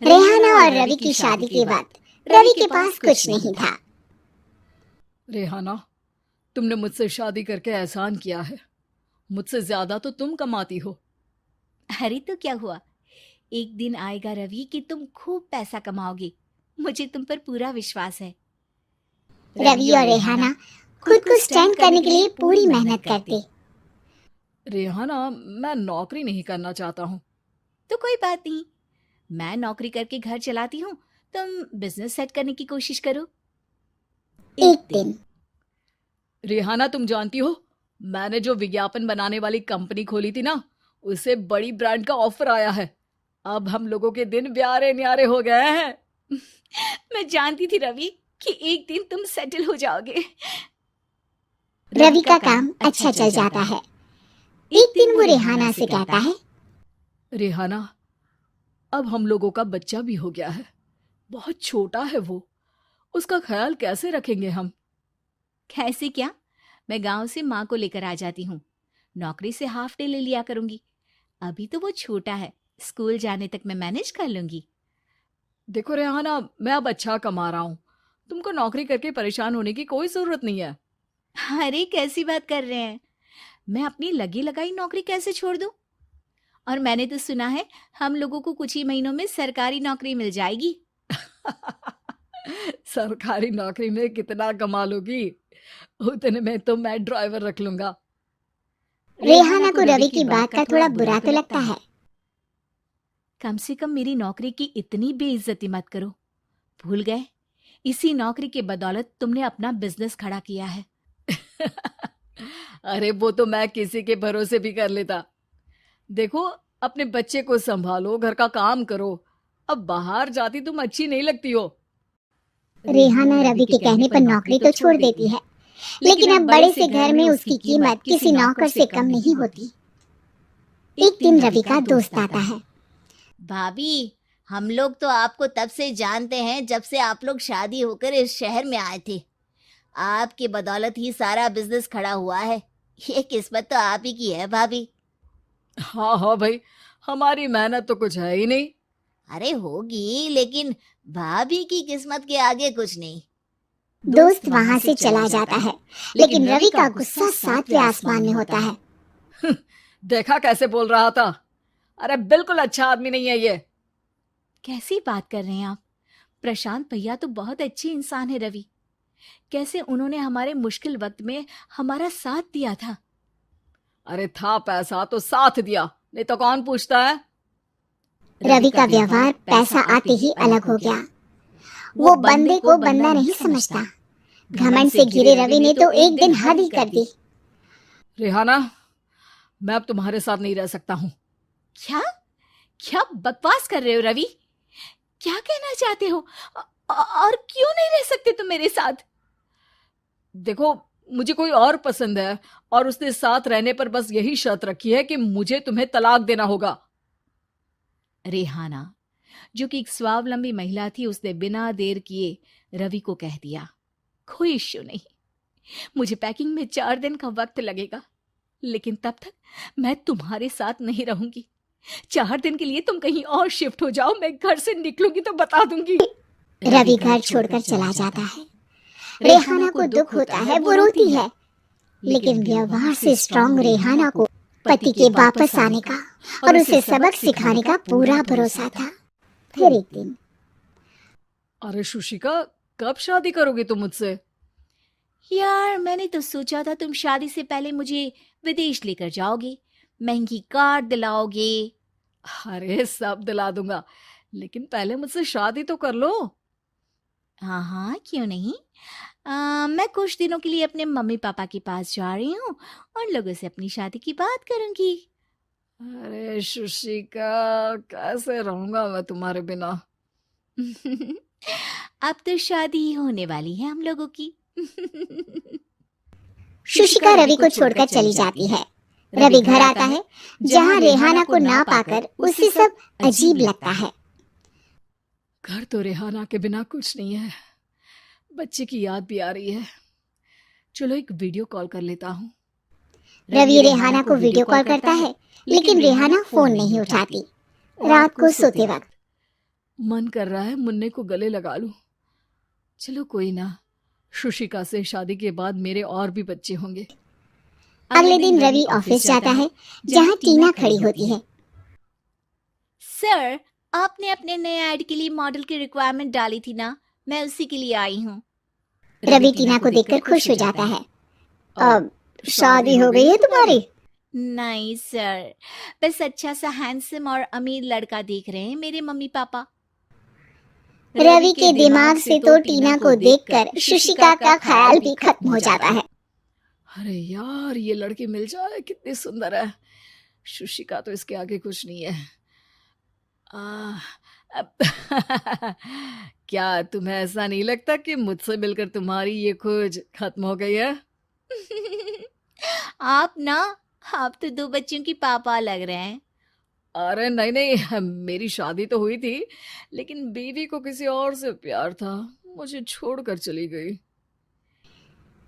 रेहाना और रवि की शादी के बाद रवि के पास कुछ नहीं था। रेहाना, तुमने मुझसे शादी करके एहसान किया है। मुझसे ज्यादा तो तुम कमाती हो। अरे तो क्या हुआ, एक दिन आएगा रवि कि तुम खूब पैसा कमाओगे। मुझे तुम पर पूरा विश्वास है। रवि और रेहाना खुद को स्टैंड करने के लिए पूरी मेहनत करते। रेहाना, मैं नौकरी नहीं करना चाहता हूँ। तो कोई बात नहीं, मैं नौकरी करके घर चलाती हूँ, तुम बिजनेस सेट करने की कोशिश करो। एक दिन रेहाना, तुम जानती हो, मैंने जो विज्ञापन बनाने वाली कंपनी खोली थी ना, उसे बड़ी ब्रांड का ऑफर आया है। अब हम लोगों के दिन ब्यारे न्यारे हो गए हैं। मैं जानती थी रवि कि एक दिन तुम सेटल हो जाओगे। रवि का काम अच्छा चल जाता है। एक दिन वो रेहाना से कहता है, रेहाना, अब हम लोगों का बच्चा भी हो गया है। बहुत छोटा है वो, उसका ख्याल कैसे रखेंगे हम? कैसे क्या, मैं गांव से माँ को लेकर आ जाती हूँ। नौकरी से हाफ डे ले लिया करूंगी। अभी तो वो छोटा है, स्कूल जाने तक मैं मैनेज कर लूंगी। देखो रेहाना, मैं अब अच्छा कमा रहा हूँ। तुमको नौकरी करके परेशान होने की कोई जरूरत नहीं है। अरे कैसी बात कर रहे हैं, मैं अपनी लगी लगाई नौकरी कैसे छोड़ दूं? और मैंने तो सुना है हम लोगों को कुछ ही महीनों में सरकारी नौकरी मिल जाएगी। सरकारी नौकरी में कितना कमा लोगी? उतने में तो मैं ड्राइवर रख लूंगा। रेहाना को रवि की बात का थोड़ा बुरा तो लगता है। कम से कम मेरी नौकरी की इतनी बेइज्जती मत करो। भूल गए, इसी नौकरी के बदौलत तुमने अपना बिजनेस खड़ा किया है। अरे वो तो मैं किसी के भरोसे भी कर लेता। देखो, अपने बच्चे को संभालो, घर का काम करो। अब बाहर जाती तुम अच्छी नहीं लगती हो। रेहाना रवि के कहने पर नौकरी तो छोड़ देती है, लेकिन अब बड़े से घर में उसकी कीमत किसी नौकर से कम नहीं होती। एक दिन रवि का दोस्त आता है। भाभी, हम लोग तो आपको तब से जानते हैं जब से आप लोग शादी होकर इस शहर में आए थे। आपकी बदौलत ही सारा बिजनेस खड़ा हुआ है। ये किस्मत तो आप ही की है भाभी। हाँ हाँ भाई, हमारी मेहनत तो कुछ है ही नहीं। अरे होगी, लेकिन भाभी की किस्मत के आगे कुछ नहीं। दोस्त वहाँ से चला जाता है, लेकिन रवि का गुस्सा सातवें आसमान में होता है। देखा कैसे बोल रहा था? अरे बिल्कुल अच्छा आदमी नहीं है ये। कैसी बात कर रहे हैं आप? प्रशांत भैया तो बहुत अच्छे इंसान है रवि। कैसे उन्होंने हमारे मुश्किल वक्त में हमारा साथ दिया था। अरे था पैसा तो साथ दिया, नहीं तो कौन पूछता है? रवि का व्यवहार पैसा आते ही अलग हो गया। वो बंदे को बंदा नहीं समझता। घमंड से घिरे रवि ने तो एक दिन हद ही कर दी। रेहाना, मैं अब तुम्हारे साथ नहीं रह सकता हूँ। क्या क्या बकवास कर रहे हो रवि? क्या कहना चाहते हो? और क्यों नहीं रह सकते तुम मेरे साथ? देखो, मुझे कोई और पसंद है और उसने साथ रहने पर बस यही शर्त रखी है कि मुझे तुम्हें तलाक देना होगा। रेहाना, जो कि एक स्वावलंबी महिला थी, उसने बिना देर किए रवि को कह दिया, कोई इश्यू नहीं, मुझे पैकिंग में 4 दिन का वक्त लगेगा, लेकिन तब तक मैं तुम्हारे साथ नहीं रहूंगी। 4 दिन के लिए तुम कहीं और शिफ्ट हो जाओ, मैं घर से निकलूंगी तो बता दूंगी। रवि घर छोड़कर चला जाता है। रेहाना को दुख होता है, वो रोती है, लेकिन व्यवहार से स्ट्रांग रेहाना को पति के वापस आने का और उसे सबक सिखाने का पूरा भरोसा था। फिर एक दिन, अरे शुशिका, कब शादी करोगी तुम मुझसे? यार, मैंने तो सोचा था तुम शादी से पहले मुझे विदेश लेकर जाओगे, महंगी कार दिलाओगे। अरे सब दिला दूंगा, लेकिन पहले मुझसे शादी तो कर लो। हाँ हाँ, क्यों नहीं। मैं कुछ दिनों के लिए अपने मम्मी पापा के पास जा रही हूँ और लोगों से अपनी शादी की बात करूंगी। अरे शुशिका, कैसे रहूंगा मैं तुम्हारे बिना? अब तो शादी ही होने वाली है हम लोगों की। शुशिका रवि को छोड़कर चली जाती है। रवि घर आता है, जहाँ रेहाना को ना पाकर उसे सब अजीब लगता है। घर तो रेहाना के बिना कुछ नहीं है। बच्चे की याद भी आ रही है। चलो एक वीडियो कॉल कर लेता हूँ। रवि रेहाना को वीडियो कॉल करता है, लेकिन रेहाना फोन नहीं उठाती। रात को सोते वक्त मन कर रहा है मुन्ने को गले लगा लूं। चलो कोई ना, शुशिका से शादी के बाद मेरे और भी बच्चे होंगे। अगले दिन रवि ऑफिस जाता है जहाँ टीना खड़ी होती है। सर, आपने अपने नए ऐड के लिए मॉडल की रिक्वायरमेंट डाली थी ना, मैं उसी के लिए आई हूँ। रवि टीना को देखकर खुश हो जाता है। अब शादी हो गई है तुम्हारी? नहीं सर, बस अच्छा सा हैंडसम और अमीर लड़का देख रहे हैं मेरे मम्मी पापा। रवि के दिमाग से तो टीना को देखकर शुशिका का ख्याल भी खत्म हो जाता है। अरे यार, ये लड़की मिल जाए कितनी सुंदर है। शुशिका तो इसके आगे कुछ नहीं है। क्या तुम्हें ऐसा नहीं लगता कि मुझसे मिलकर तुम्हारी ये खोज खत्म हो गई है? आप तो 2 बच्चों की पापा लग रहे हैं। अरे नहीं नहीं, मेरी शादी तो हुई थी, लेकिन बीवी को किसी और से प्यार था, मुझे छोड़कर चली गई।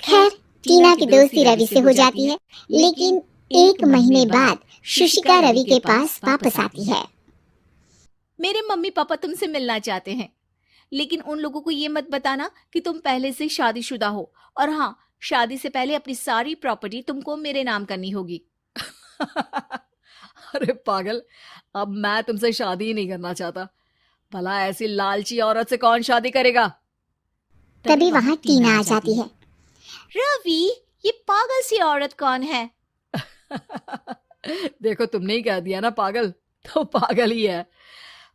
खैर, टीना की दोस्ती रवि से हो जाती है, लेकिन 1 महीने बाद शुशिका रवि के पास वापस आती है। मेरे मम्मी पापा तुमसे मिलना चाहते हैं, लेकिन उन लोगों को ये मत बताना कि तुम पहले से शादीशुदा हो। और हाँ, शादी से पहले अपनी सारी प्रॉपर्टी तुमको मेरे नाम करनी होगी। अरे पागल, अब मैं तुमसे शादी ही नहीं करना चाहता। भला ऐसी लालची औरत से कौन शादी करेगा? तभी वहाँ टीना आ जाती है। रवि, ये पागल सी औरत कौन है? देखो, तुमने ही कह दिया ना पागल, तो पागल ही है।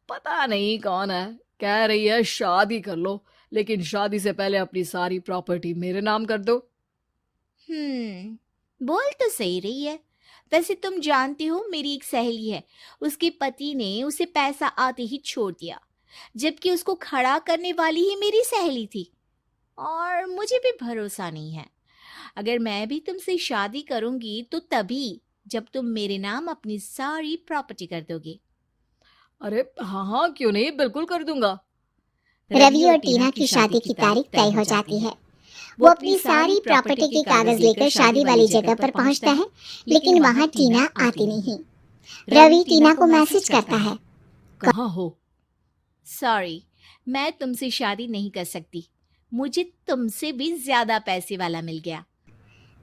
पता नहीं कौन है, कह रही है शादी कर लो, लेकिन शादी से पहले अपनी सारी प्रॉपर्टी मेरे नाम कर दो। बोल तो सही रही है। वैसे तुम जानती हो, मेरी एक सहेली है, उसके पति ने उसे पैसा आते ही छोड़ दिया, जबकि उसको खड़ा करने वाली ही मेरी सहेली थी। और मुझे भी भरोसा नहीं है। अगर मैं भी तुमसे शादी करूंगी तो तभी जब तुम मेरे नाम अपनी सारी प्रॉपर्टी कर दोगे। अरे हाँ हाँ, क्यों नहीं, बिल्कुल कर दूंगा। रवि और टीना की शादी की तारीख तय हो जाती है। वो अपनी सारी प्रॉपर्टी के कागज लेकर शादी वाली जगह पर पहुंचता है, लेकिन वहाँ टीना आती नहीं। रवि टीना को मैसेज करता है। कहाँ हो? सॉरी, मैं तुमसे शादी नहीं कर सकती। मुझे तुमसे भी ज्यादा पैसे वाला मिल गया।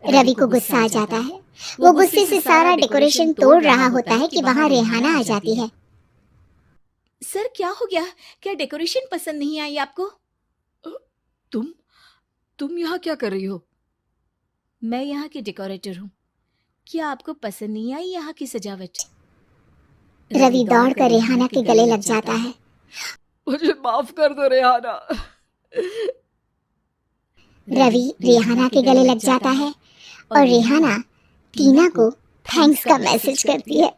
रवि को गुस्सा आ जाता है। वो गुस्से से सारा डेकोरेशन तोड़ रहा होता है कि वहाँ रेहाना आ जाती है। सर, क्या हो गया? क्या डेकोरेशन पसंद नहीं आई आपको? तुम यहाँ क्या कर रही हो? मैं यहाँ की डेकोरेटर हूँ। क्या आपको पसंद नहीं आई यहाँ की सजावट? रवि दौड़कर रेहाना के गले लग जाता है। मुझे माफ कर दो रेहाना। रवि रेहाना के गले लग जाता है और रेहाना टीना को थैंक्स का मैसेज करती है।